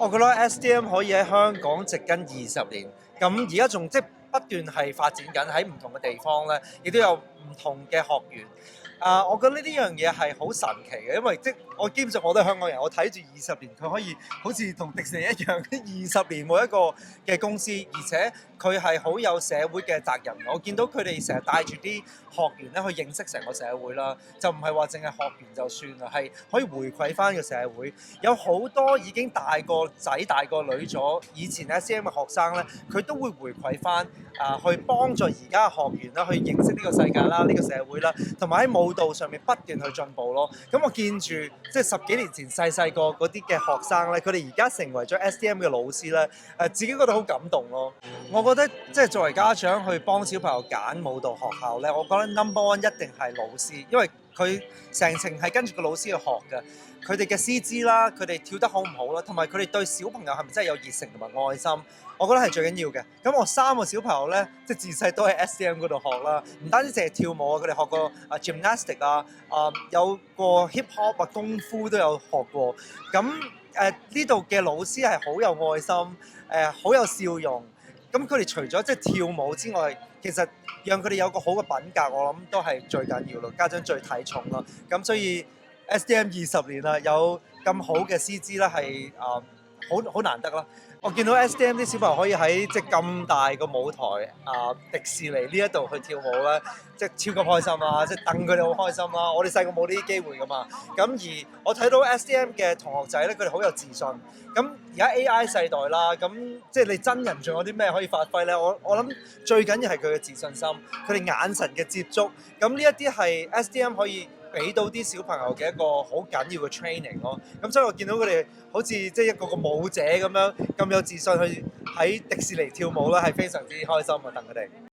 我覺得 SDM 可以喺香港植根20年，咁而家仲即係不斷係發展緊喺唔同嘅地方咧，亦都有唔同嘅學員。我覺得呢樣嘢係好神奇嘅，因為即係我基本上我都係香港人，我睇住20年，佢可以好似同迪士尼一樣20年每一個嘅公司，而且佢係好有社會嘅責任。我見到佢哋成日帶住啲學員咧去認識成個社會啦，就唔係話淨係學完就算啦，係可以回饋翻個社會。有好多已經大個仔大個女咗，以前 SDM 嘅學生咧，佢都會回饋翻去幫助而家嘅學員啦，去認識呢個世界啦、呢個社會啦，同埋喺舞蹈上面不斷去進步咯。咁我見住即係10幾年前細個嗰啲嘅學生咧，佢哋而家成為咗 SDM 嘅老師咧，自己覺得好感動咯。我覺得即係作為家長去幫小朋友揀舞蹈學校咧，我覺得 number one 一定係老師，因為佢成程係跟住個老師去學嘅。佢哋嘅師資啦，佢哋跳得好唔好啦，同埋佢哋對小朋友係咪真係有熱誠同埋愛心，我覺得係最緊要嘅。咁我3個小朋友咧，即係自細都喺 SDM 嗰度學啦，唔單止淨係跳舞啊，佢哋學過gymnastic 啊，有個 hip hop 啊，功夫都有學過。咁呢度嘅老師係好有愛心，好有笑容。咁佢哋除咗即係跳舞之外，其實讓佢哋有個好嘅品格，我諗都係最緊要咯。家長最睇重咯。咁所以SDM 20年啦，有咁好嘅師資啦，係好難得啦。我見到 SDM 啲小朋友可以喺即係咁大個舞台迪士尼呢一度去跳舞咧，即係超級開心啦！即係戥佢哋好開心啦。我哋細個冇呢啲機會噶嘛。咁而我睇到 SDM 嘅同學仔咧，佢哋好有自信。咁而家 AI 世代啦，咁即係你真人仲有啲咩可以發揮咧？我諗最緊要係佢嘅自信心，佢哋眼神嘅接觸。咁呢一啲係 SDM 可以俾到啲小朋友嘅一個好緊要嘅 training 咯。咁所以我見到佢哋好似即係一個舞者咁樣咁有自信去喺迪士尼跳舞咧，係非常之開心啊！戥佢哋。